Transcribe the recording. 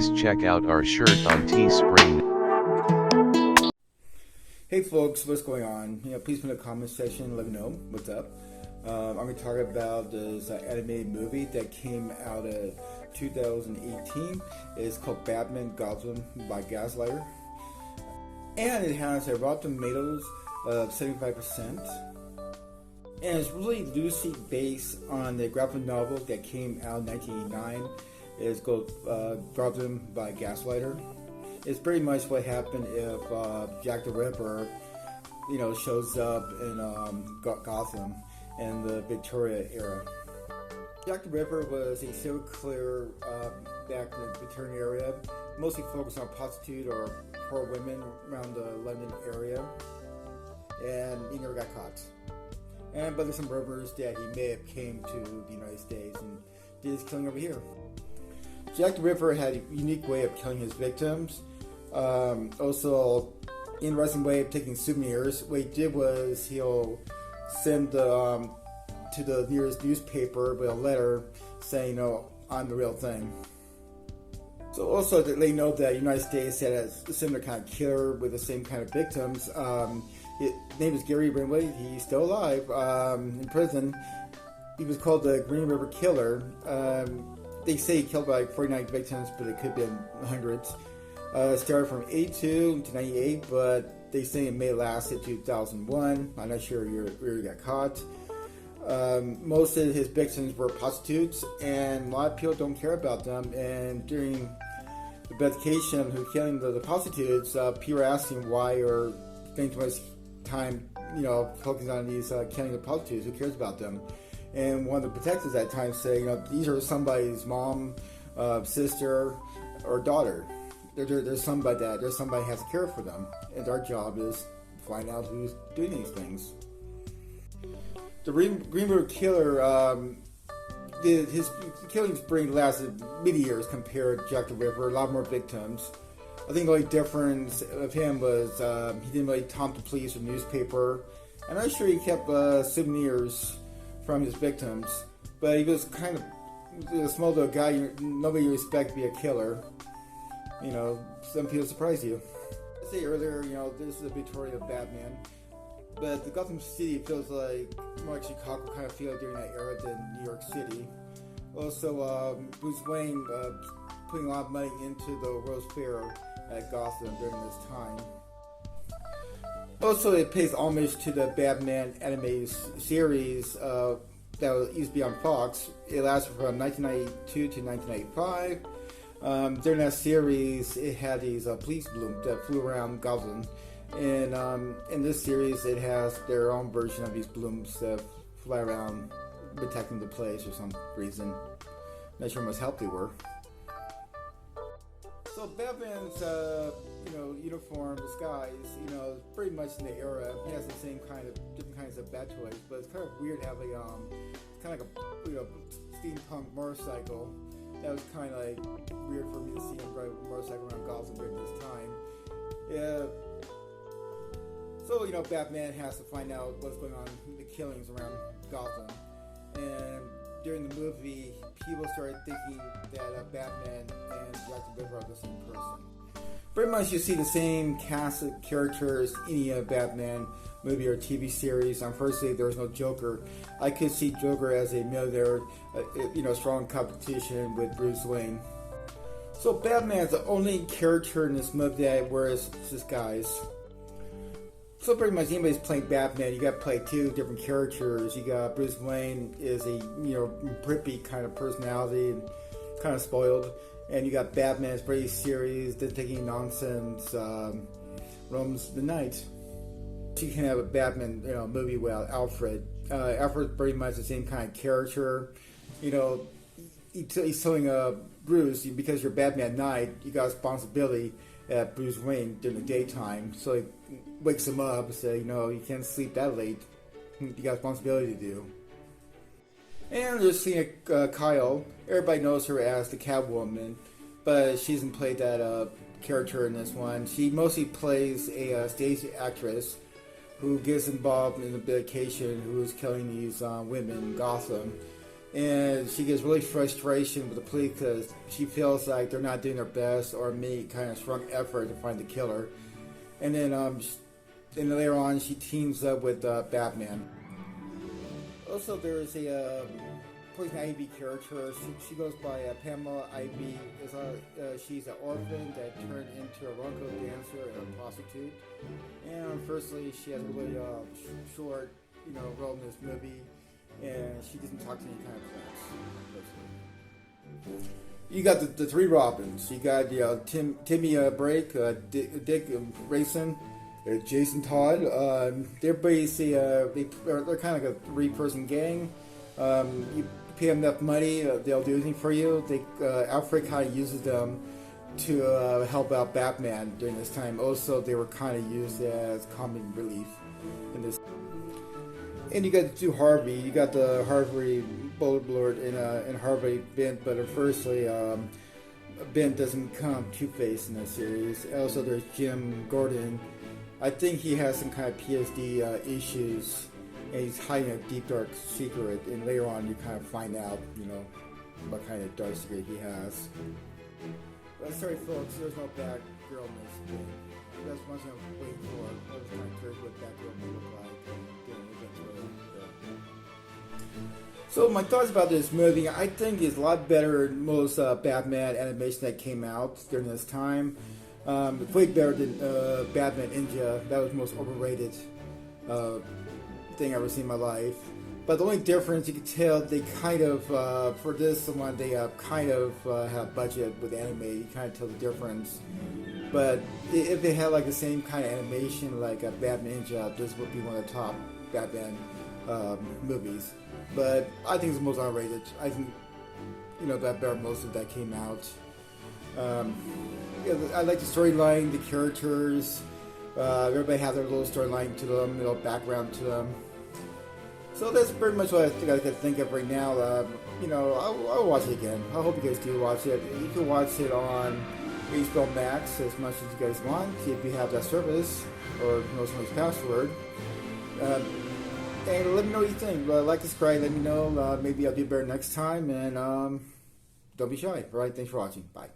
please check out our shirt on Teespring. Hey folks, what's going on? Please put in the comment section, let me know what's up. I'm going to talk about this animated movie that came out of 2018. It's called Batman Gotham by Gaslight. And it has a Rotten Tomatoes of 75%. And it's really loosely based on the graphic novel that came out in 1989. It's called Gotham by Gaslighter. It's pretty much what happened if Jack the Ripper, shows up in Gotham in the Victoria era. Jack the Ripper was a serial killer back in the Victorian area, mostly focused on prostitute or poor women around the London area, and he never got caught. But there's some rumors that he may have came to the United States and did his killing over here. Jack the Ripper had a unique way of killing his victims. Also, interesting way of taking souvenirs. What he did was he'll send to the nearest newspaper with a letter saying, I'm the real thing. So also they know that the United States had a similar kind of killer with the same kind of victims. His name is Gary Rinway. He's still alive in prison. He was called the Green River Killer. They say he killed like 49 victims, but it could have been hundreds. Started from 82 to 98, but they say it may last to 2001. I'm not sure where he got caught. Most of his victims were prostitutes, and a lot of people don't care about them. And during the investigation of who killing the prostitutes, people were asking why or spending too much time, focusing on these killing the prostitutes. Who cares about them? And one of the detectives at that time said, these are somebody's mom, sister, or daughter. There's somebody has to care for them, and our job is to find out who's doing these things. The Green River Killer, his killing spree lasted many years compared to Jack the Ripper. A lot more victims. I think the only difference of him was he didn't really taunt the police or newspaper. I'm not sure he kept souvenirs from his victims, but he was kind of a small little guy. Nobody would expect to be a killer. Some people surprise you. I said earlier, this is a Victoria Batman, but the Gotham City feels like more like Chicago kind of feel during that era than New York City. Also, Bruce Wayne putting a lot of money into the World's Fair at Gotham during this time. Also, it pays homage to the Batman animated series that used to be on Fox. It lasted from 1992 to 1995. During that series, it had these police blooms that flew around Gotham. And in this series, it has their own version of these blooms that fly around protecting the place for some reason. Not sure how much help they were. So Batman's, uniform, disguise, pretty much in the era. He has the same different kinds of bat toys, but it's kind of weird to have kind of like a steampunk motorcycle. That was kind of like weird for me to see him ride a motorcycle around Gotham during this time. Yeah. So, Batman has to find out what's going on with the killings around Gotham. And during the movie, people started thinking that Batman and Jack the Ripper are the same person. Pretty much you see the same cast of characters in any Batman movie or TV series. Unfortunately, there was no Joker. I could see Joker as a millionaire, strong competition with Bruce Wayne. So Batman is the only character in this movie that wears disguise. So pretty much anybody's playing Batman, you got to play two different characters. You got Bruce Wayne is a preppy kind of personality and kind of spoiled, and you got Batman is pretty serious, doesn't take any nonsense, roams the night. You can have a Batman movie without Alfred. Alfred's pretty much the same kind of character. He's telling Bruce, because you're Batman at night, you got responsibility at Bruce Wayne during the daytime. So he wakes him up and says, you can't sleep that late. You got responsibility to do. And there's seeing Kyle. Everybody knows her as the Catwoman, but she hasn't played that character in this one. She mostly plays a stage actress who gets involved in the vacation, who is killing these women in Gotham. and she gets really frustration with the police because she feels like they're not doing their best or make kind of strong effort to find the killer. And then later on, she teams up with Batman. Also, there is a Poison Ivy character. She goes by Pamela Ivy. She's an orphan that turned into a Ronco dancer and a prostitute. And firstly, she has a really short, role in this movie, and she doesn't talk to any kind of class. You got the three Robins. You got Timmy Brake, Dick Grayson, Jason Todd. They're basically they're kind of like a three-person gang. You pay them enough money, they'll do anything for you. Alfred kind of uses them to help out Batman during this time. Also, they were kind of used as comic relief in this. And you got two Harvey. You got the Harvey Bullet and Harvey Bent, but firstly, Bent doesn't come Two-Face in the series. Also, there's Jim Gordon. I think he has some kind of PSD issues, and he's hiding a deep dark secret. And later on, you kind of find out, what kind of dark secret he has. But sorry, folks, there's no bad girl in this thing. That's one thing I'm waiting for. I was trying to figure what that girl may look like. So my thoughts about this movie, I think is a lot better than most Batman animation that came out during this time. Way better than Batman Ninja. That was the most overrated thing I've ever seen in my life. But the only difference, you can tell they kind of, for this one, they kind of have budget with anime. You kind of tell the difference. But if they had like the same kind of animation like Batman Ninja, this would be one of the top Batman movies. But I think it's the most unrated. I think, that better most of that came out. I like the storyline, the characters. Everybody has their little storyline to them, background to them. So that's pretty much what I think I can think of right now. I'll watch it again. I hope you guys do watch it. You can watch it on HBO Max as much as you guys want, if you have that service or know somebody's password. And let me know what you think. Like, subscribe, let me know. Maybe I'll do better next time. And don't be shy. All right, thanks for watching. Bye.